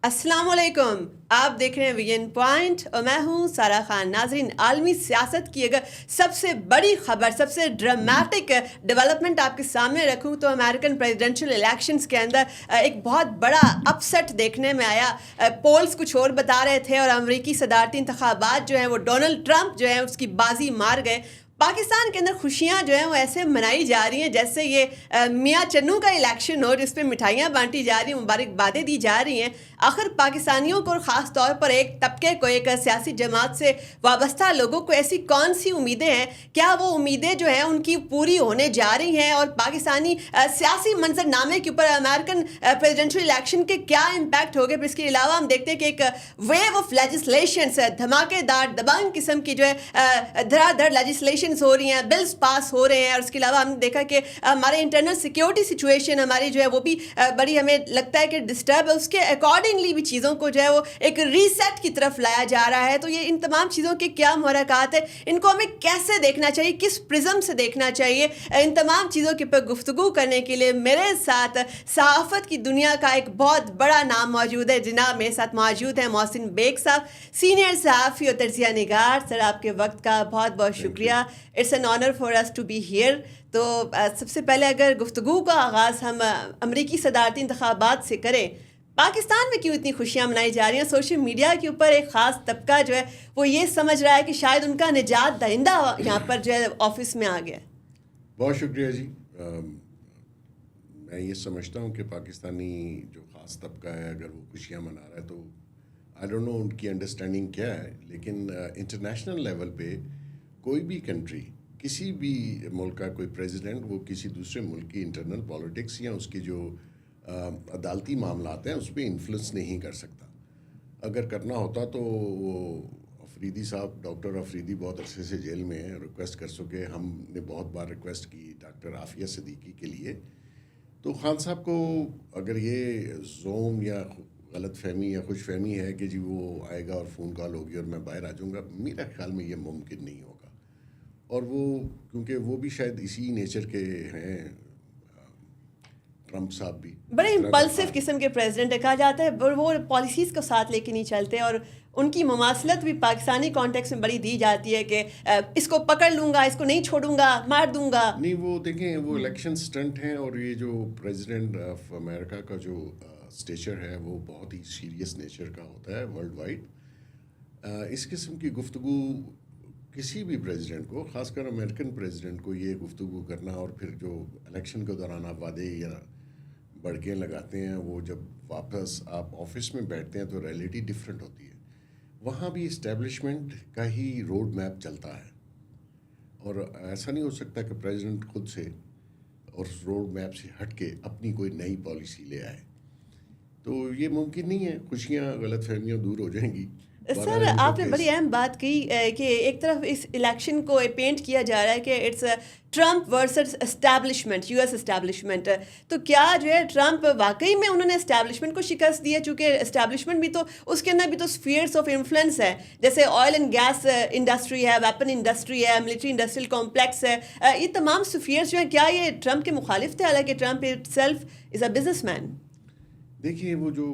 السلام علیکم، آپ دیکھ رہے ہیں ویژن پوائنٹ اور میں ہوں سارا خان۔ ناظرین، عالمی سیاست کی اگر سب سے بڑی خبر، سب سے ڈرامیٹک ڈیولپمنٹ آپ کے سامنے رکھوں تو امریکن پریزیڈنشل الیکشنز کے اندر ایک بہت بڑا اپسیٹ دیکھنے میں آیا۔ پولز کچھ اور بتا رہے تھے اور امریکی صدارتی انتخابات جو ہیں وہ ڈونلڈ ٹرمپ جو ہیں اس کی بازی مار گئے۔ پاکستان کے اندر خوشیاں جو ہیں وہ ایسے منائی جا رہی ہیں جیسے یہ میاں چنو کا الیکشن ہو جس پہ مٹھائیاں بانٹی جا رہی ہیں، مبارکبادیں دی جا رہی ہیں۔ آخر پاکستانیوں کو اور خاص طور پر ایک طبقے کو، ایک سیاسی جماعت سے وابستہ لوگوں کو ایسی کون سی امیدیں ہیں؟ کیا وہ امیدیں جو ہیں ان کی پوری ہونے جا رہی ہیں؟ اور پاکستانی سیاسی منظر نامے کے اوپر امریکن پریزیڈنشل الیکشن کے کیا امپیکٹ ہوگے؟ پھر اس کے علاوہ ہم دیکھتے ہیں کہ ایک ویو آف لیجسلیشنس، دھماکے دار دبنگ قسم کی جو ہے دھڑا دھڑ لیجسلیشنس ہو رہی ہیں، بلز پاس ہو رہے ہیں۔ اور اس کے علاوہ ہم نے دیکھا کہ ہمارے انٹرنل سیکیورٹی سچویشن ہماری جو ہے وہ بھی بڑی ہمیں لگتا ہے کہ ڈسٹرب ہے۔ اس کے اکارڈنگلی بھی چیزوں کو جو ہے وہ ایک ریسیٹ کی طرف لایا جا رہا ہے۔ تو یہ ان تمام چیزوں کے کیا محرکات ہیں، ان کو ہمیں کیسے دیکھنا چاہیے، کس پرزم سے دیکھنا چاہیے؟ ان تمام چیزوں کے اوپر گفتگو کرنے کے لیے میرے ساتھ صحافت کی دنیا کا ایک بہت بڑا نام موجود ہے۔ جناب میرے ساتھ موجود ہیں محسن بیگ صاحب، سینئر صحافی اور تجزیہ نگار۔ سر، آپ کے وقت کا بہت بہت شکریہ۔ It's an honour for us to be here. تو سب سے پہلے اگر گفتگو کا آغاز ہم امریکی صدارتی انتخابات سے کریں، پاکستان میں کیوں اتنی خوشیاں منائی جا رہی ہیں؟ سوشل میڈیا کے اوپر ایک خاص طبقہ جو ہے وہ یہ سمجھ رہا ہے کہ شاید ان کا نجات دہندہ یہاں پر جو ہے آفس میں آ گیا۔ بہت شکریہ جی۔ میں یہ سمجھتا ہوں کہ پاکستانی جو خاص طبقہ ہے اگر وہ خوشیاں منا رہا ہے تو آئی ڈونٹ نو ان کی انڈرسٹینڈنگ کیا ہے، لیکن انٹرنیشنل لیول پہ کوئی بھی کنٹری، کسی بھی ملک کا کوئی پریزیڈنٹ وہ کسی دوسرے ملک کی انٹرنل پالیٹکس یا اس کی جو عدالتی معاملات ہیں اس پہ انفلوئنس نہیں کر سکتا۔ اگر کرنا ہوتا تو وہ افریدی صاحب، ڈاکٹر افریدی بہت عرصے سے جیل میں ہیں، ریکویسٹ کر سکے۔ ہم نے بہت بار ریکویسٹ کی ڈاکٹر عافیہ صدیقی کے لیے۔ تو خان صاحب کو اگر یہ زوم یا غلط فہمی یا خوش فہمی ہے کہ جی وہ آئے گا اور فون کال ہوگی اور میں باہر آ جاؤں گا، میرا خیال میں یہ ممکن نہیں ہوگا۔ اور وہ کیونکہ وہ بھی شاید اسی نیچر کے ہیں، ٹرمپ صاحب بھی بڑے امپلسو قسم کے پریزیڈنٹ ہے، کہا جاتا ہے وہ پالیسیز کو ساتھ لے کے نہیں چلتے، اور ان کی مماثلت بھی پاکستانی کانٹیکس میں بڑی دی جاتی ہے کہ اس کو پکڑ لوں گا، اس کو نہیں چھوڑوں گا، مار دوں گا۔ نہیں، وہ دیکھیں وہ الیکشن سٹنٹ ہیں، اور یہ جو پریزیڈنٹ آف امریکہ کا جو اسٹیچر ہے وہ بہت ہی سیریس نیچر کا ہوتا ہے ورلڈ وائڈ۔ اس قسم کی گفتگو کسی بھی پریزیڈنٹ کو، خاص کر امریکن پریزیڈنٹ کو، یہ گفتگو کرنا اور پھر جو الیکشن کے دوران آپ وعدے یا بڑکیں لگاتے ہیں، وہ جب واپس آپ آفس میں بیٹھتے ہیں تو ریئلٹی ڈفرینٹ ہوتی ہے۔ وہاں بھی اسٹیبلشمنٹ کا ہی روڈ میپ چلتا ہے، اور ایسا نہیں ہو سکتا کہ پریزیڈنٹ خود سے اور روڈ میپ سے ہٹ کے اپنی کوئی نئی پالیسی لے آئے۔ تو یہ ممکن نہیں ہے، خوشیاں غلط فہمیاں دور ہو جائیں گی۔ سر، آپ نے بڑی اہم بات کہی کہ ایک طرف اس الیکشن کو پینٹ کیا جا رہا ہے کہ it's Trump versus establishment, U S establishment. تو کیا جو ہے ٹرمپ واقعی میں انہوں نے اسٹیبلشمنٹ کو شکست دی ہے؟ چونکہ اسٹیبلشمنٹ بھی تو اس کے اندر بھی تو اسفیئرس آف انفلوئنس ہے، جیسے آئل اینڈ گیس انڈسٹری ہے، ویپن انڈسٹری ہے، ملٹری انڈسٹریل کمپلیکس ہے۔ یہ تمام اسفیئرس جو ہیں، کیا یہ ٹرمپ کے مخالف تھے؟ حالانکہ Trump it self is a business man. دیکھیے، وہ جو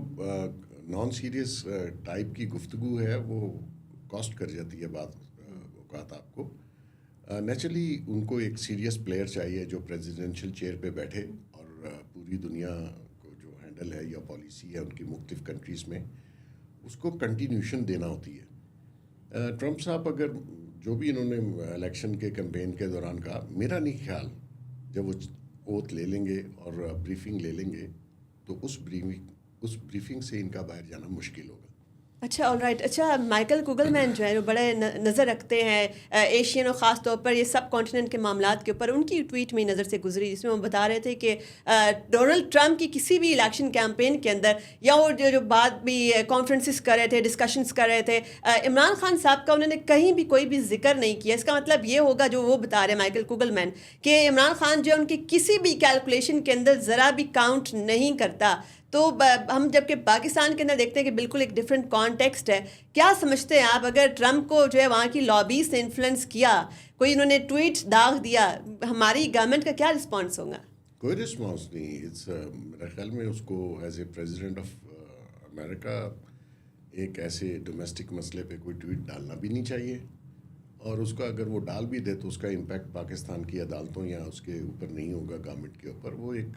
نان سیریس ٹائپ کی گفتگو ہے وہ کاسٹ کر جاتی ہے بعض اوقات آپ کو۔ نیچرلی ان کو ایک سیریس پلیئر چاہیے جو پریزیڈنشل چیئر پہ بیٹھے اور پوری دنیا کو جو ہینڈل ہے یا پالیسی ہے ان کی مختلف کنٹریز میں، اس کو کنٹینیوشن دینا ہوتی ہے۔ ٹرمپ صاحب اگر جو بھی انہوں نے الیکشن کے کمپین کے دوران کہا، میرا نہیں خیال جب وہ اوتھ لے لیں گے اور بریفنگ لے لیں گے تو اس بریفنگ سے ان کا باہر جانا مشکل ہوگا۔ اچھا، آل رائٹ۔ اچھا، مائیکل کوگل مین جو ہے جو بڑے نظر رکھتے ہیں ایشین اور خاص طور پر یہ سب کانٹیننٹ کے معاملات کے اوپر، ان کی ٹویٹ میں نظر سے گزری جس میں وہ بتا رہے تھے کہ ڈونلڈ ٹرمپ کی کسی بھی الیکشن کیمپین کے اندر یا وہ جو بات بھی کانفرنسز کر رہے تھے، ڈسکشنز کر رہے تھے، عمران خان صاحب کا انہوں نے کہیں بھی کوئی بھی ذکر نہیں کیا۔ اس کا مطلب یہ ہوگا جو وہ بتا رہے ہیں مائیکل کوگل مین کہ عمران خان جو ہے ان کی کسی بھی کیلکولیشن کے اندر ذرا بھی کاؤنٹ نہیں کرتا۔ تو ہم جب کہ پاکستان کے اندر دیکھتے ہیں کہ بالکل ایک ڈفرینٹ کانٹیکسٹ ہے۔ کیا سمجھتے ہیں آپ، اگر ٹرمپ کو جو ہے وہاں کی لابیز نے انفلوئنس کیا، کوئی انہوں نے ٹویٹ داغ دیا، ہماری گورنمنٹ کا کیا رسپانس ہوگا؟ کوئی رسپانس نہیں۔ میرے خیال میں اس کو as a president of America ایک ایسے ڈومیسٹک مسئلے پہ کوئی ٹویٹ ڈالنا بھی نہیں چاہیے، اور اس کا اگر وہ ڈال بھی دے تو اس کا امپیکٹ پاکستان کی عدالتوں یا اس کے اوپر نہیں ہوگا، گورنمنٹ کے اوپر. وہ ایک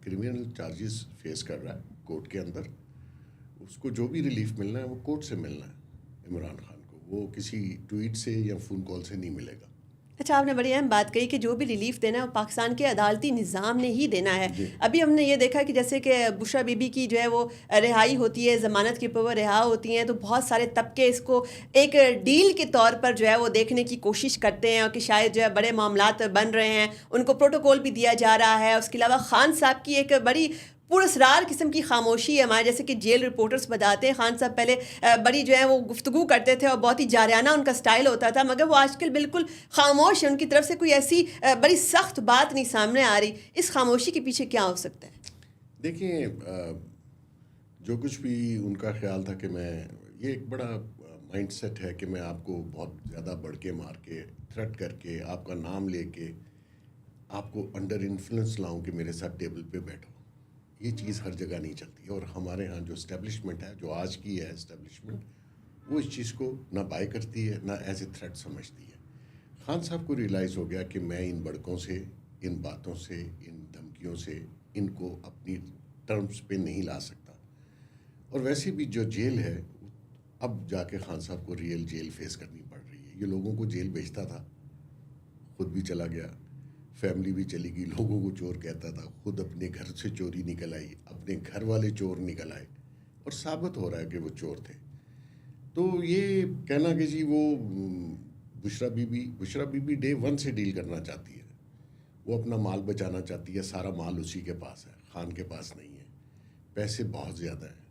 کرمنل چارجز فیس کر رہا ہے کورٹ کے اندر. اس کو جو بھی ریلیف ملنا ہے وہ کورٹ سے ملنا ہے عمران خان کو، وہ کسی ٹویٹ سے یا فون کال سے نہیں ملے گا. اچھا، آپ نے بڑی اہم بات کہی کہ جو بھی ریلیف دینا ہے وہ پاکستان کے عدالتی نظام نے ہی دینا ہے. ابھی ہم نے یہ دیکھا کہ جیسے کہ بشرا بی بی کی جو ہے وہ رہائی ہوتی ہے، ضمانت کے اوپر وہ رہا ہوتی ہیں، تو بہت سارے طبقے اس کو ایک ڈیل کے طور پر جو ہے وہ دیکھنے کی کوشش کرتے ہیں، اور کہ شاید جو ہے بڑے معاملات بن رہے ہیں، ان کو پروٹوکول بھی دیا جا رہا ہے. اس کے علاوہ خان صاحب کی ایک بڑی پراسرار قسم کی خاموشی ہے. ہمارے جیسے کہ جیل رپورٹرز بتاتے ہیں خان صاحب پہلے بڑی جو ہے وہ گفتگو کرتے تھے اور بہت ہی جارحانہ ان کا سٹائل ہوتا تھا، مگر وہ آج کل بالکل خاموش ہے. ان کی طرف سے کوئی ایسی بڑی سخت بات نہیں سامنے آ رہی. اس خاموشی کے پیچھے کیا ہو سکتا ہے؟ دیکھیں، جو کچھ بھی ان کا خیال تھا کہ میں، یہ ایک بڑا مائنڈ سیٹ ہے کہ میں آپ کو بہت زیادہ بڑھ کے مار کے تھریٹ کر کے آپ کا نام لے کے آپ کو انڈر انفلوئنس لاؤں کہ میرے ساتھ ٹیبل پہ بیٹھو. یہ چیز ہر جگہ نہیں چلتی ہے، اور ہمارے ہاں جو اسٹیبلشمنٹ ہے، جو آج کی ہے اسٹیبلشمنٹ، وہ اس چیز کو نہ بائی کرتی ہے نہ ایز اے تھریٹ سمجھتی ہے. خان صاحب کو ریئلائز ہو گیا کہ میں ان بڑکوں سے، ان باتوں سے، ان دھمکیوں سے ان کو اپنی ٹرمز پہ نہیں لا سکتا. اور ویسے بھی جو جیل ہے، اب جا کے خان صاحب کو ریئل جیل فیس کرنی پڑ رہی ہے. یہ لوگوں کو جیل بھیجتا تھا، خود بھی چلا گیا، فیملی بھی چلی گئی، لوگوں کو چور کہتا تھا، خود اپنے گھر سے چوری نکل آئی، اپنے گھر والے چور نکل آئے، اور ثابت ہو رہا ہے کہ وہ چور تھے. تو یہ کہنا کہ جی وہ بشرا بی بی ڈے 1 سے ڈیل کرنا چاہتی ہے، وہ اپنا مال بچانا چاہتی ہے. سارا مال اسی کے پاس ہے، خان کے پاس نہیں ہے. پیسے بہت زیادہ ہیں،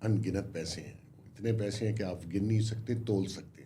ان گنت پیسے ہیں، اتنے پیسے ہیں کہ آپ گن نہیں سکتے، تول سکتے ہیں.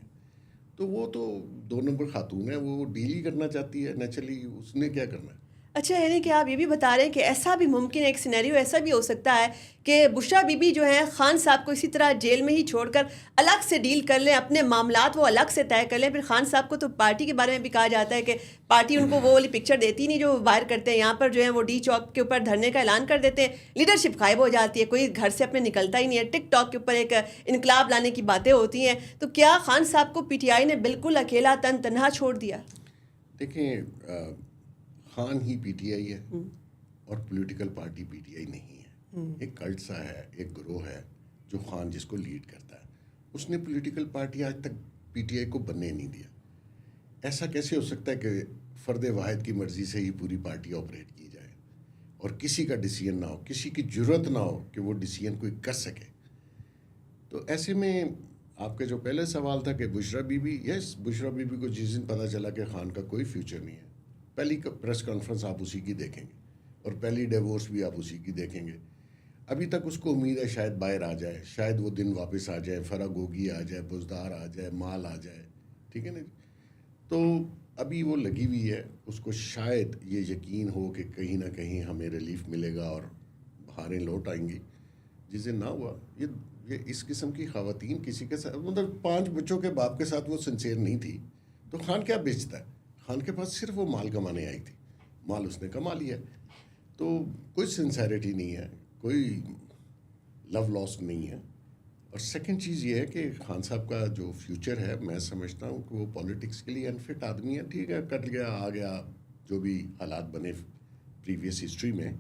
تو وہ تو 2 نمبر خاتون ہے، وہ ڈیل ہی کرنا چاہتی ہے نیچرلی. اس نے کیا کرنا ہے؟ اچھا، یعنی کہ آپ یہ بھی بتا رہے ہیں کہ ایسا بھی ممکن ہے، ایک سینیریو ایسا بھی ہو سکتا ہے کہ بشرا بی بی جو ہیں خان صاحب کو اسی طرح جیل میں ہی چھوڑ کر الگ سے ڈیل کر لیں، اپنے معاملات وہ الگ سے طے کر لیں. پھر خان صاحب کو تو پارٹی کے بارے میں بھی کہا جاتا ہے کہ پارٹی ان کو وہ والی پکچر دیتی نہیں جو وہ باہر کرتے ہیں. یہاں پر جو ہے وہ ڈی چوک کے اوپر دھرنے کا اعلان کر دیتے ہیں، لیڈرشپ غائب ہو جاتی ہے، کوئی گھر سے اپنے نکلتا ہی نہیں ہے. ٹک ٹاک کے اوپر ایک انقلاب لانے کی باتیں ہوتی ہیں. تو کیا خان صاحب کو پی ٹی آئی نے بالکل اکیلا تنہا چھوڑ دیا؟ دیکھیں، خان ہی پی ٹی آئی ہے اور political party P T I نہیں ہے. ایک کلٹ سا ہے، ایک گروہ ہے جو خان جس کو لیڈ کرتا ہے. اس نے پولیٹیکل پارٹی آج تک پی ٹی آئی کو بننے نہیں دیا. ایسا کیسے ہو سکتا ہے کہ فرد واحد کی مرضی سے ہی پوری پارٹی آپریٹ کی جائے اور کسی کا ڈیسیژن نہ ہو، کسی کی جرت نہ ہو کہ وہ ڈیسیژن کوئی کر سکے؟ تو ایسے میں آپ کا جو پہلے سوال تھا کہ بشرا be be, yes, Bushra be be کو جس دن پتہ چلا کہ خان کا کوئی فیوچر نہیں ہے، پہلی پریس کانفرنس آپ اسی کی دیکھیں گے اور پہلی ڈیورس بھی آپ اسی کی دیکھیں گے. ابھی تک اس کو امید ہے شاید باہر آ جائے، شاید وہ دن واپس آ جائے، فرا گوگی آ جائے، بزدار آ جائے، مال آ جائے. ٹھیک ہے نا؟ تو ابھی وہ لگی ہوئی ہے. اس کو شاید یہ یقین ہو کہ کہیں نہ کہیں ہمیں ریلیف ملے گا اور بہاریں لوٹ آئیں گی. جس دن نہ ہوا، یہ اس قسم کی خواتین کسی کے ساتھ، مطلب 5 بچوں کے باپ کے ساتھ وہ سنسیئر نہیں تھی تو خان کیا بیچتا ہے؟ خان کے پاس صرف وہ مال کمانے آئی تھی، مال اس نے کما لیا. تو کوئی سنسیریٹی نہیں ہے، کوئی لو لاس نہیں ہے. اور سیکنڈ چیز یہ ہے کہ خان صاحب کا جو فیوچر ہے، میں سمجھتا ہوں کہ وہ پولیٹکس کے لیے انفٹ آدمی ہے. ٹھیک ہے، کٹ گیا، آ گیا، جو بھی حالات بنے پریویس ہسٹری میں،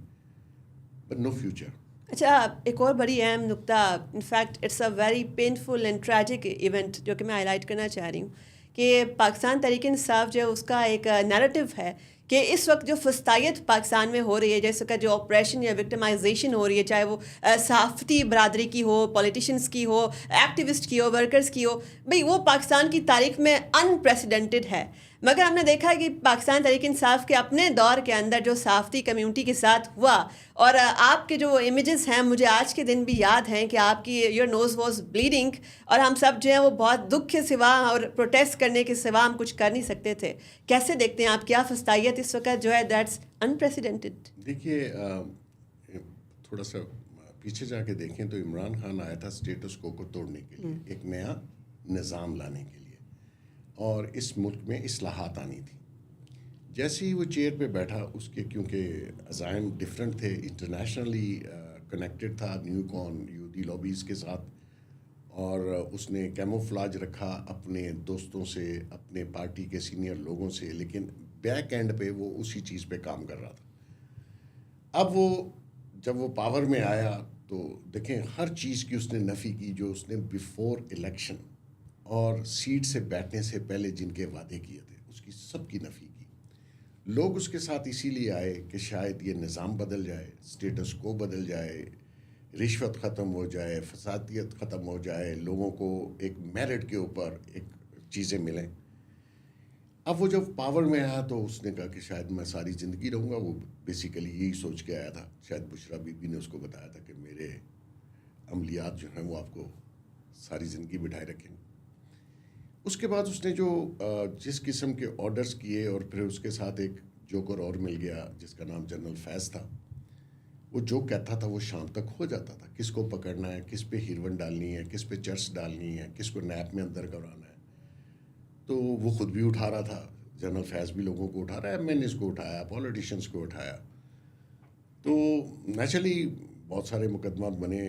بٹ نو فیوچر. اچھا، ایک اور بڑی اہم نقطہ، in fact it's a very painful and tragic event جو کہ میں ہائی لائٹ کرنا چاہ رہی ہوں کہ پاکستان تحریک انصاف جو اس کا ایک نیریٹو ہے کہ اس وقت جو فسطائیت پاکستان میں ہو رہی ہے، جیسے کہ جو آپریشن یا وکٹمائزیشن ہو رہی ہے، چاہے وہ صحافتی برادری کی ہو، پولیٹیشنز کی ہو، ایکٹیوسٹ کی ہو، ورکرز کی ہو، بھئی وہ پاکستان کی تاریخ میں انپریسیڈنٹڈ ہے. مگر ہم نے دیکھا ہے کہ پاکستان تحریک انصاف کے اپنے دور کے اندر جو صحافتی کمیونٹی کے ساتھ ہوا، اور آپ کے جو امیجز ہیں مجھے آج کے دن بھی یاد ہیں کہ آپ کی یور نوز واز بلیڈنگ، اور ہم سب جو ہیں وہ بہت دکھ کے سوا اور پروٹیسٹ کرنے کے سوا ہم کچھ کر نہیں سکتے تھے. کیسے دیکھتے ہیں آپ؟ کیا فسطائیت اس وقت جو ہے دیٹس انپریسیڈنٹڈ؟ دیکھیے، تھوڑا سا پیچھے جا کے دیکھیں تو عمران خان آیا تھا اسٹیٹس کو توڑنے کے لیے، ایک نیا نظام لانے کے لیے، اور اس ملک میں اصلاحات آنی تھی. جیسے ہی وہ چیئر پہ بیٹھا، اس کے کیونکہ عزائم ڈفرینٹ تھے، انٹرنیشنلی کنیکٹڈ تھا، نیو کون، کی لابیز کے ساتھ, اور اس نے کیموفلاج رکھا اپنے دوستوں سے, اپنے پارٹی کے سینئر لوگوں سے, لیکن بیک اینڈ پہ وہ اسی چیز پہ کام کر رہا تھا. اب وہ جب وہ پاور میں آیا تو دیکھیں ہر چیز کی اس نے نفی کی جو اس نے بیفور الیکشن اور سیٹ سے بیٹھنے سے پہلے جن کے وعدے کیے تھے اس کی سب کی نفی کی. لوگ اس کے ساتھ اسی لیے آئے کہ شاید یہ نظام بدل جائے, اسٹیٹس کو بدل جائے, رشوت ختم ہو جائے, فسادیت ختم ہو جائے, لوگوں کو ایک میرٹ کے اوپر ایک چیزیں ملیں. اب وہ جب پاور میں آیا تو اس نے کہا کہ شاید میں ساری زندگی رہوں گا. وہ بیسیکلی یہی سوچ کے آیا تھا. شاید بشرا بی بی نے اس کو بتایا تھا کہ میرے عملیات جو ہیں وہ آپ کو ساری زندگی بٹھائے رکھیں گے. اس کے بعد اس نے جو جس قسم کے آرڈرز کیے, اور پھر اس کے ساتھ ایک جوکر اور مل گیا جس کا نام جنرل فیض تھا. وہ جو کہتا تھا وہ شام تک ہو جاتا تھا. کس کو پکڑنا ہے, کس پہ ہیروئن ڈالنی ہے, کس پہ چرس ڈالنی ہے, کس کو نیپ میں اندر کرانا ہے. تو وہ خود بھی اٹھا رہا تھا, جنرل فیض بھی لوگوں کو اٹھا رہا ہے, ایم این ایس کو اٹھایا, پولیٹیشینس کو اٹھایا. تو نیچرلی بہت سارے مقدمات بنے,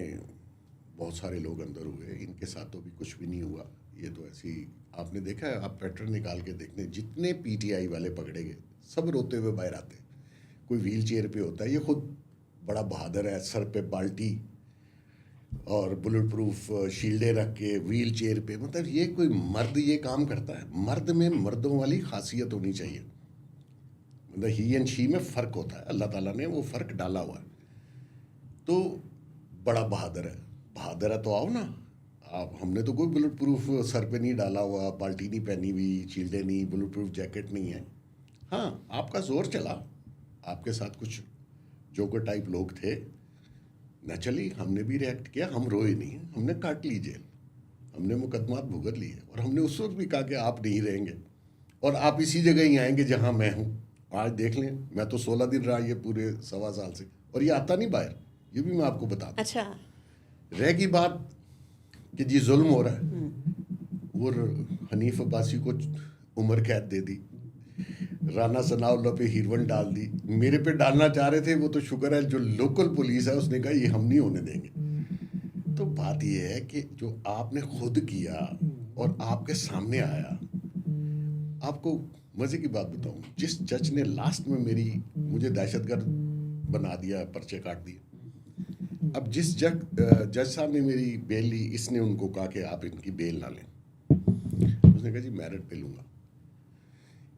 بہت سارے لوگ اندر ہوئے. ان کے ساتھ تو بھی کچھ بھی نہیں ہوا. یہ تو ایسی آپ نے دیکھا ہے, آپ پیٹرن نکال کے دیکھتے ہیں, جتنے پی ٹی آئی والے پکڑے گئے سب روتے ہوئے باہر آتے. کوئی ویل چیئر پہ ہوتا ہے, یہ خود بڑا بہادر ہے, سر پہ بالٹی اور بلٹ پروف شیلڈیں رکھ کے ویل چیئر پہ. مطلب یہ کوئی مرد یہ کام کرتا ہے؟ مرد میں مردوں والی خاصیت ہونی چاہیے. مطلب ہی اینڈ شی میں فرق ہوتا ہے, اللہ تعالیٰ نے وہ فرق ڈالا ہوا ہے. تو بڑا بہادر ہے. بہادر ہے تو آؤ نا آپ. ہم نے تو کوئی بلٹ پروف سر پہ نہیں ڈالا ہوا, بالٹی نہیں پہنی ہوئی, شیلڈیں نہیں, بلٹ پروف جیکٹ نہیں ہے. ہاں آپ کا زور چلا, آپ کے ساتھ کچھ جوکر ٹائپ لوگ تھے. نیچرلی ہم نے بھی ریئیکٹ کیا, ہم روئے نہیں, ہم نے کاٹ لی جیل, ہم نے مقدمات بھگت لیے, اور ہم نے اس وقت بھی کہا کہ آپ نہیں رہیں گے اور آپ اسی جگہ ہی آئیں گے جہاں میں ہوں. آج دیکھ لیں, میں تو 16 دن رہا یہ پورے 1.25 سال سے, اور یہ آتا نہیں باہر. یہ بھی میں آپ کو بتا دوں. اچھا, رہ گئی بات کہ جی ظلم ہو رہا ہے, وہ حنیف عباسی کو عمر قید دے دی, رانا ثناء اللہ پہ ہیروئن ڈال دی. میرے پہ ڈالنا چاہ رہے تھے, وہ تو شکر ہے جو لوکل پولیس ہے اس نے کہا یہ ہم نہیں ہونے دیں گے. تو بات یہ ہے کہ جو آپ نے خود کیا اور آپ کے سامنے آیا. آپ کو مزے کی بات بتاؤں, جس جج نے لاسٹ میں مجھے دہشت گرد بنا دیا, پرچے کاٹ دیے, اب جس جج صاحب نے میری بیل لی, اس نے ان کو کہا کہ آپ ان کی بیل نہ لیں. اس نے کہا جی میرٹ پہ لوں گا.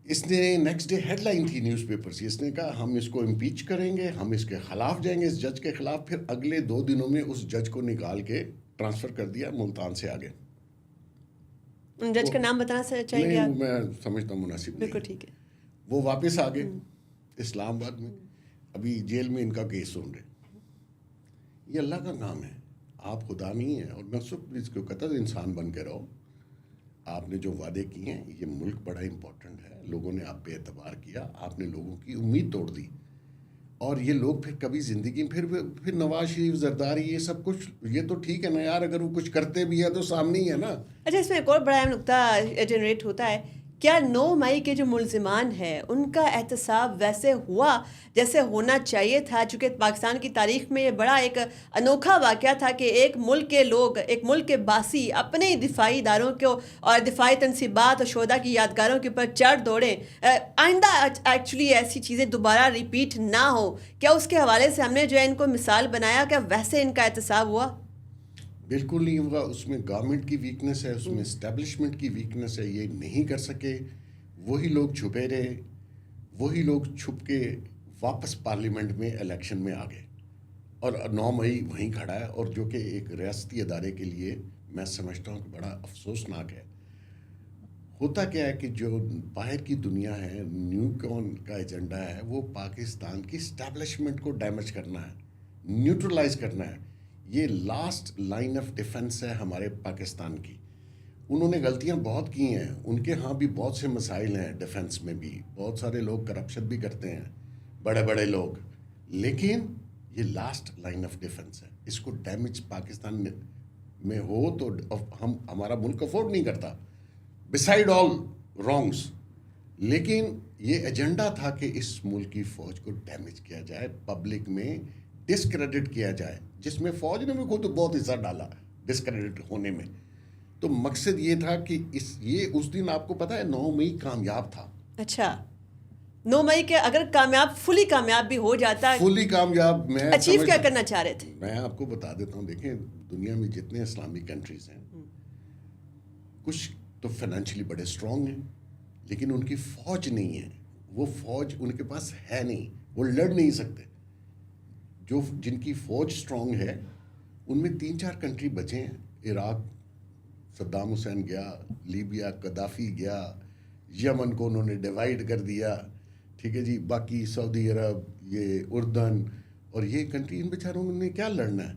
اس نے نیکسٹ ڈے ہیڈ لائن تھی نیوز پیپر سے, اس نے کہا ہم اس کو امپیچ کریں گے, ہم اس کے خلاف جائیں گے, اس جج کے خلاف. پھر اگلے 2 دنوں میں اس جج کو نکال کے ٹرانسفر کر دیا ملتان سے آگے. ان جج کا نام بتانا چاہیں گے آپ؟ نہیں, میں سمجھتا ہوں مناسب بالکل نہیں. ٹھیک ہے. وہ واپس آ گئے اسلام آباد میں, ابھی جیل میں ان کا کیس سن رہے. یہ اللہ کا کام ہے, آپ خدا نہیں ہیں. اور میں سب اس کو کہتا تھا انسان بن کے رہو. آپ نے جو وعدے کیے ہیں, یہ ملک بڑا امپورٹنٹ ہے, لوگوں نے آپ پہ اعتبار کیا, آپ نے لوگوں کی امید توڑ دی. اور یہ لوگ پھر کبھی زندگی پھر نواز شریف, زرداری, یہ سب کچھ, یہ تو ٹھیک ہے نا یار, اگر وہ کچھ کرتے بھی ہے تو سامنے ہی ہے نا. اچھا, اس میں ایک اور بڑا اہم نقطہ جنریٹ ہوتا ہے, کیا 9 مئی کے جو ملزمان ہیں ان کا احتساب ویسے ہوا جیسے ہونا چاہیے تھا؟ چونکہ پاکستان کی تاریخ میں یہ بڑا ایک انوکھا واقعہ تھا کہ ایک ملک کے لوگ, ایک ملک کے باسی اپنے دفاعی اداروں کو اور دفاعی تنصیبات اور شہداء کی یادگاروں کے اوپر چڑھ دوڑیں. آئندہ ایکچولی ایسی چیزیں دوبارہ ریپیٹ نہ ہو, کیا اس کے حوالے سے ہم نے جو ہے ان کو مثال بنایا, کیا ویسے ان کا احتساب ہوا؟ بالکل نہیں ہوگا. اس میں گورنمنٹ کی ویکنس ہے, اس میں اسٹیبلشمنٹ کی ویکنس ہے. یہ نہیں کر سکے. وہی لوگ چھپے رہے, وہی لوگ چھپ کے واپس پارلیمنٹ میں الیکشن میں آ گئے, اور 9 مئی وہیں کھڑا ہے. اور جو کہ ایک ریاستی ادارے کے لیے میں سمجھتا ہوں کہ بڑا افسوسناک ہے. ہوتا کیا ہے کہ جو باہر کی دنیا ہے, نیو کون کا ایجنڈا ہے, وہ پاکستان کی اسٹیبلشمنٹ کو ڈیمیج کرنا ہے, نیوٹرلائز کرنا ہے. یہ لاسٹ لائن آف ڈیفنس ہے ہمارے پاکستان کی. انہوں نے غلطیاں بہت کی ہیں, ان کے ہاں بھی بہت سے مسائل ہیں ڈیفنس میں بھی, بہت سارے لوگ کرپشن بھی کرتے ہیں, بڑے بڑے لوگ, لیکن یہ لاسٹ لائن آف ڈیفنس ہے. اس کو ڈیمیج پاکستان میں ہو تو ہمارا ملک افورڈ نہیں کرتا, بسائڈ آل رانگس. لیکن یہ ایجنڈا تھا کہ اس ملک کی فوج کو ڈیمیج کیا جائے, پبلک میں ڈسکریڈٹ کیا جائے. جس میں فوج نے بھی خود بہت حصہ ڈالا ڈسکریڈٹ ہونے میں. تو مقصد یہ تھا کہ یہ اس دن آپ کو پتا ہے 9 مئی کامیاب تھا. اچھا 9 مئی کے اگر فلی کامیاب بھی ہو جاتا فلی کامیاب میں اچیو کیا کرنا چاہ رہے تھے؟ میں آپ کو بتا دیتا ہوں. دیکھیں دنیا میں جتنے اسلامک کنٹریز ہیں کچھ تو فائنینشلی بڑے اسٹرانگ ہیں لیکن ان کی فوج نہیں ہے. وہ فوج ان کے پاس ہے نہیں, وہ لڑ نہیں سکتے. جن کی فوج اسٹرانگ ہے ان میں 3-4 کنٹری بچے ہیں. عراق صدام حسین گیا, لیبیا قذافی گیا, یمن کو انہوں نے ڈیوائڈ کر دیا, ٹھیک ہے جی. باقی سعودی عرب, یہ اردن اور یہ کنٹری, ان بیچاروں نے کیا لڑنا ہے.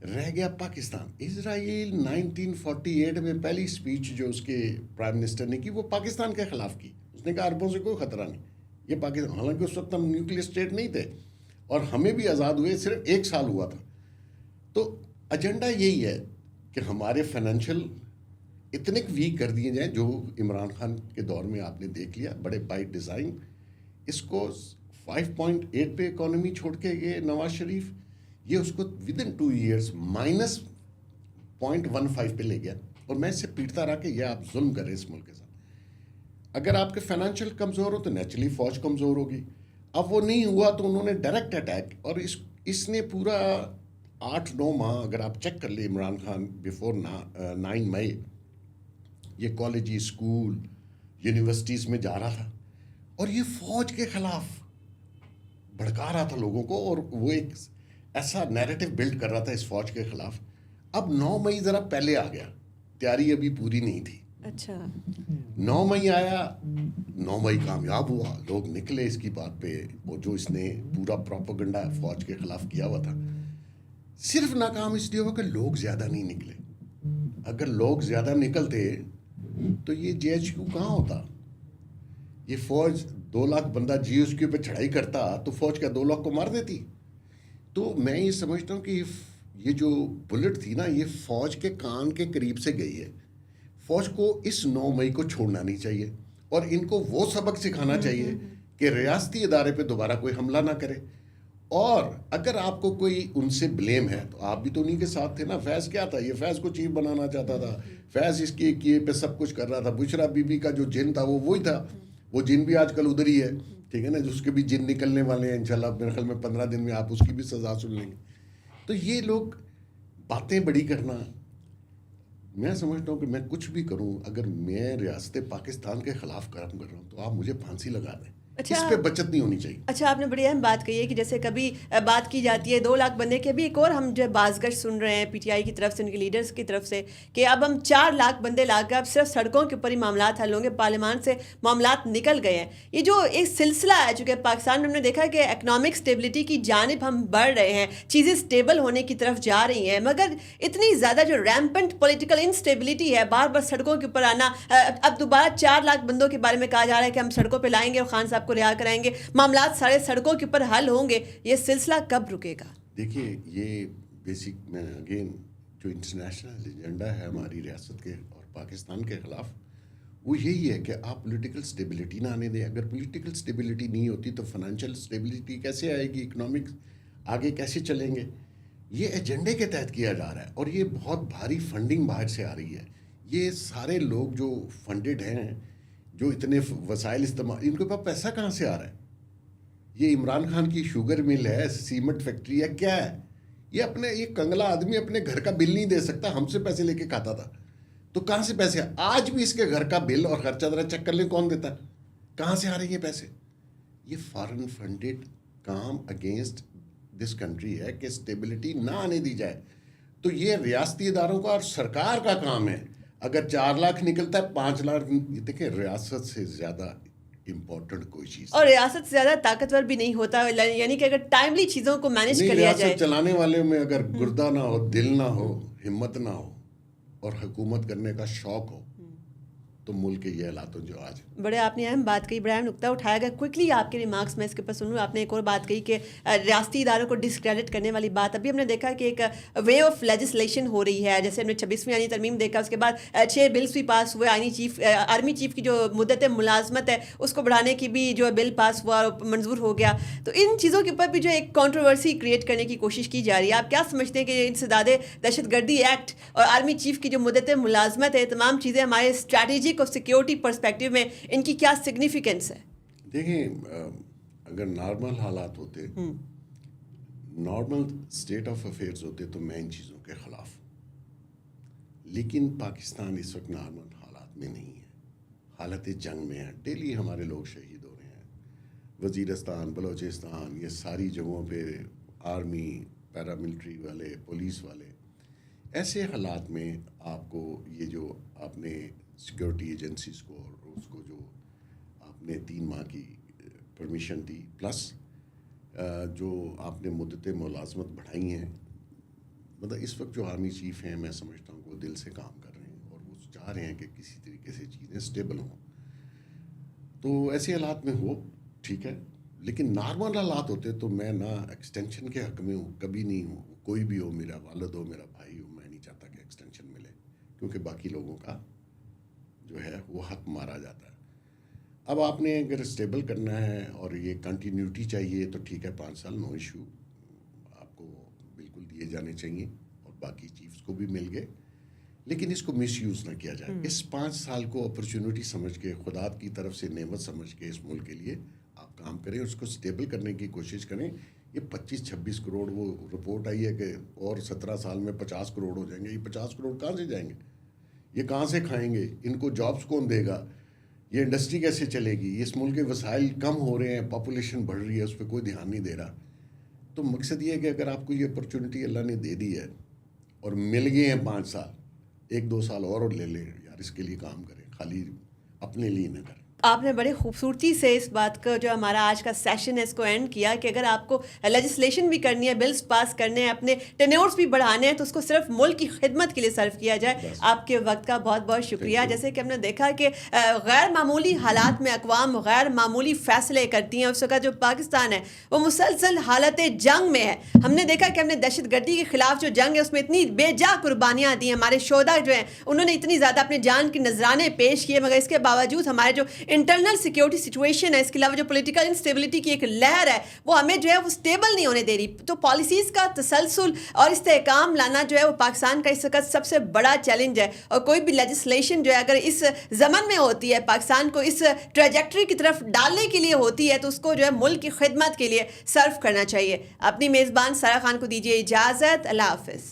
رہ گیا پاکستان. اسرائیل 1948 میں پہلی اسپیچ جو اس کے پرائم منسٹر نے کی وہ پاکستان کے خلاف کی. اس نے کہا عربوں سے کوئی خطرہ نہیں, یہ پاکستان, حالانکہ اس وقت ہم نیوکلیر اسٹیٹ نہیں تھے اور ہمیں بھی آزاد ہوئے صرف 1 سال ہوا تھا. تو ایجنڈا یہی ہے کہ ہمارے فائنینشیل اتنے ویک کر دیے جائیں, جو عمران خان کے دور میں آپ نے دیکھ لیا بڑے بائی ڈیزائن. اس کو 5.8 پہ اکانومی چھوڑ کے گئے نواز شریف, یہ اس کو ودن 2 ایئرس -0.15 پہ لے گیا. اور میں اس سے پیٹتا رہا کہ یہ آپ ظلم کر رہے اس ملک کے ساتھ. اگر آپ کے فائنینشیل کمزور ہو تو نیچرلی فوج کمزور ہوگی. اب وہ نہیں ہوا تو انہوں نے ڈائریکٹ اٹیک, اور اس نے پورا 8-9 ماہ اگر آپ چیک کر لیں عمران خان بیفور 9 مئی یہ کالج, اسکول, یونیورسٹیز میں جا رہا تھا اور یہ فوج کے خلاف بھڑکا رہا تھا لوگوں کو, اور وہ ایک ایسا نیریٹو بلڈ کر رہا تھا اس فوج کے خلاف. اب 9 مئی ذرا پہلے آ گیا, تیاری ابھی پوری نہیں تھی. اچھا 9 مئی آیا, 9 مئی کامیاب ہوا, لوگ نکلے اس کی بات پہ. وہ جو اس نے پورا پروپیگنڈا فوج کے خلاف کیا ہوا تھا, صرف ناکام اس لیے ہوا کہ لوگ زیادہ نہیں نکلے. اگر لوگ زیادہ نکلتے تو یہ JHQ کہاں ہوتا. یہ فوج 2 لاکھ بندہ JHQ پہ چڑھائی کرتا تو فوج کا 2 لاکھ کو مار دیتی. تو میں یہ سمجھتا ہوں کہ یہ جو بلٹ تھی نا, یہ فوج کے کان کے قریب سے گئی ہے. فوج کو اس 9 مئی کو چھوڑنا نہیں چاہیے, اور ان کو وہ سبق سکھانا چاہیے کہ ریاستی ادارے پہ دوبارہ کوئی حملہ نہ کرے. اور اگر آپ کو کوئی ان سے بلیم ہے تو آپ بھی تو انہیں کے ساتھ تھے نا. فیض کیا تھا, یہ فیض کو چیف بنانا چاہتا تھا. فیض اس کے کیے پہ سب کچھ کر رہا تھا. بشرا بی بی کا جو جن تھا وہ وہی تھا. وہ جن بھی آج کل ادھر ہی ہے, ٹھیک ہے نا. جس کے بھی جن نکلنے والے ہیں انشاءاللہ میرے خیال میں 15 دن میں آپ اس کی بھی سزا سن لیں گے. تو یہ لوگ باتیں بڑی کرنا, میں سمجھتا ہوں کہ میں کچھ بھی کروں, اگر میں ریاست پاکستان کے خلاف کام کر رہا ہوں تو آپ مجھے پھانسی لگا دیں. اس پہ بچت نہیں ہونی چاہیے. اچھا آپ نے بڑی اہم بات کہی ہے کہ جیسے کبھی بات کی جاتی ہے 2 لاکھ بندے کے, بھی ایک اور ہم جو بازگشت سن رہے ہیں PTI کی طرف سے, ان کے لیڈرز کی طرف سے, کہ اب ہم 4 لاکھ بندے لا کے اب صرف سڑکوں کے اوپر ہی معاملات حل ہوں گے, پارلیمان سے معاملات نکل گئے ہیں. یہ جو ایک سلسلہ ہے چونکہ پاکستان میں ہم نے دیکھا کہ اکنامک اسٹیبلٹی کی جانب ہم بڑھ رہے ہیں, چیزیں اسٹیبل ہونے کی طرف جا رہی ہیں, مگر اتنی زیادہ جو ریمپنٹ پولیٹیکل انسٹیبلٹی ہے, بار بار سڑکوں کے اوپر آنا, اب دوبارہ 4 لاکھ بندوں کے بارے میں کہا جا رہا ہے کہ ہم سڑکوں پہ لائیں گے اور خان صاحب کو رہا کرائیں گے, معاملات سارے سڑکوں کے اوپر حل ہوں گے. یہ سلسلہ کب رکے گا؟ دیکھیے یہ بیسک میں اگین جو انٹرنیشنل ایجنڈا ہے ہماری ریاست کے اور پاکستان کے خلاف, وہ یہی ہے کہ آپ پولیٹیکل سٹیبلٹی نہ آنے دیں. اگر پولیٹیکل سٹیبلٹی نہیں ہوتی تو فائنینشیل سٹیبلٹی کیسے آئے گی, اکنامک آگے کیسے چلیں گے. یہ ایجنڈے کے تحت کیا جا رہا ہے, اور یہ بہت بھاری فنڈنگ باہر سے آ رہی ہے. یہ سارے لوگ جو فنڈڈ ہیں, جو اتنے وسائل استعمال, ان کے پاس پیسہ کہاں سے آ رہا ہے. یہ عمران خان کی شوگر مل ہے, سیمنٹ فیکٹری ہے, کیا ہے یہ؟ یہ کنگلا آدمی اپنے گھر کا بل نہیں دے سکتا, ہم سے پیسے لے کے کھاتا تھا. تو کہاں سے پیسے آج بھی اس کے گھر کا بل اور خرچہ ذرا چیک کر لیں کون دیتا ہے, کہاں سے آ رہے ہیں پیسے. یہ فارن فنڈڈ کام اگینسٹ دس کنٹری ہے کہ اسٹیبلٹی نہ آنے دی جائے. تو یہ ریاستی اداروں کا اور سرکار کا کام ہے. اگر 4 لاکھ نکلتا ہے 5 لاکھ, دیکھیں ریاست سے زیادہ امپورٹنٹ کوئی چیز, اور ریاست سے زیادہ طاقتور بھی نہیں ہوتا. یعنی کہ اگر ٹائملی چیزوں کو مینیج کر لیا جائے. ریاست چلانے والے میں اگر گردہ نہ ہو, دل نہ ہو, ہمت نہ ہو, اور حکومت کرنے کا شوق ہو, تو ملک کے یہ حالات جو آج ہیں. بڑے آپ نے اہم بات کہی، بڑا اہم نقطہ اٹھایا گیا. کوئکلی آپ کے ریمارکس میں اس کے اوپر سن لوں. آپ نے ایک اور بات کہی کہ ریاستی اداروں کو ڈسکریڈٹ کرنے والی بات. ابھی ہم نے دیکھا کہ ایک وے آف لیجسلیشن ہو رہی ہے. جیسے ہم نے 26ویں آئینی ترمیم دیکھا، اس کے بعد 6 بلز بھی پاس ہوئے. آرمی چیف کی جو مدت ملازمت ہے اس کو بڑھانے کی بھی جو بل پاس ہوا اور منظور ہو گیا. تو ان چیزوں کے اوپر بھی جو ایک کنٹروورسی کریٹ کرنے کی کوشش کی جا رہی ہے. آپ کیا سمجھتے ہیں کہ انسداد دہشت گردی ایکٹ اور آرمی چیف کی جو مدت ملازمت ہے، تمام چیزیں ہمارے اسٹریٹجک اور سیکیورٹی پرسپیکٹو میں ان کی کیا سگنیفیکنس ہے؟ دیکھیں، اگر نارمل حالات ہوتے، نارمل اسٹیٹ آف افیئرز ہوتے تو میں ان چیزوں کے خلاف. لیکن پاکستان اس وقت نارمل حالات میں نہیں ہے، حالت جنگ میں ہے. ڈیلی ہمارے لوگ شہید ہو رہے ہیں. وزیرستان، بلوچستان، یہ ساری جگہوں پہ آرمی، پیراملٹری والے، پولیس والے. ایسے حالات میں آپ کو یہ جو آپ نے سیکورٹی ایجنسیز کو اور اس کو جو آپ نے 3 ماہ کی پرمیشن دی، پلس جو آپ نے مدت ملازمت بڑھائی ہیں، مطلب اس وقت جو آرمی چیف ہیں میں سمجھتا ہوں کہ وہ دل سے کام کر رہے ہیں اور وہ چاہ رہے ہیں کہ کسی طریقے سے چیزیں اسٹیبل ہوں. تو ایسے حالات میں ہو ٹھیک ہے، لیکن نارمل حالات ہوتے تو میں نہ ایکسٹینشن کے حق میں ہوں، کبھی نہیں ہوں. کوئی بھی ہو، میرا والد ہو، میرا بھائی ہو، میں نہیں چاہتا کہ ایکسٹینشن ملے، کیونکہ باقی لوگوں کا جو ہے وہ حق مارا جاتا ہے. اب آپ نے اگر اسٹیبل کرنا ہے اور یہ کنٹینیوٹی چاہیے تو ٹھیک ہے، 5 سال نو ایشو آپ کو بالکل دیے جانے چاہیے اور باقی چیفز کو بھی مل گئے. لیکن اس کو مس یوز نہ کیا جائے. اس 5 سال کو اپرچونٹی سمجھ کے، خدا کی طرف سے نعمت سمجھ کے اس ملک کے لیے آپ کام کریں، اس کو اسٹیبل کرنے کی کوشش کریں. یہ 25-26 کروڑ وہ رپورٹ آئی ہے کہ اور 17 سال میں 50 کروڑ ہو جائیں گے. یہ 50 کروڑ کہاں سے جائیں گے؟ یہ کہاں سے کھائیں گے؟ ان کو جابس کون دے گا؟ یہ انڈسٹری کیسے چلے گی؟ اس ملک کے وسائل کم ہو رہے ہیں، پاپولیشن بڑھ رہی ہے، اس پہ کوئی دھیان نہیں دے رہا. تو مقصد یہ ہے کہ اگر آپ کو یہ اپرچونٹی اللہ نے دے دی ہے اور مل گئے ہیں 5 سال، 1-2 سال اور لے لیں یار، اس کے لیے کام کریں، خالی اپنے لیے نہ کریں. آپ نے بڑے خوبصورتی سے اس بات کو، جو ہمارا آج کا سیشن ہے، اس کو اینڈ کیا کہ اگر آپ کو لیجسلیشن بھی کرنی ہے، بلز پاس کرنے ہیں، اپنے ٹینیورز بھی بڑھانے ہیں، تو اس کو صرف ملک کی خدمت کے لیے صرف کیا جائے. آپ کے وقت کا بہت بہت شکریہ. جیسے کہ ہم نے دیکھا کہ غیر معمولی حالات میں اقوام غیر معمولی فیصلے کرتی ہیں. اس وقت جو پاکستان ہے وہ مسلسل حالت جنگ میں ہے. ہم نے دیکھا کہ ہم نے دہشت گردی کے خلاف جو جنگ ہے اس میں اتنی بے جا قربانیاں دی ہیں. ہمارے شہداء جو ہیں انہوں نے اتنی زیادہ اپنے جان کی نذرانے پیش کیے، مگر اس کے باوجود ہمارے جو انٹرنل سیکیورٹی سچویشن ہے، اس کے علاوہ جو پولیٹیکل انسٹیبلٹی کی ایک لہر ہے، وہ ہمیں جو ہے وہ اسٹیبل نہیں ہونے دے رہی. تو پالیسیز کا تسلسل اور استحکام لانا جو ہے وہ پاکستان کا اس وقت سب سے بڑا چیلنج ہے. اور کوئی بھی لیجسلیشن جو ہے اگر اس زمن میں ہوتی ہے، پاکستان کو اس ٹریجیکٹری کی طرف ڈالنے کے لیے ہوتی ہے، تو اس کو جو ہے ملک کی خدمت کے لیے صرف کرنا چاہیے. اپنی میزبان سارا خان کو دیجیے اجازت. اللہ حافظ.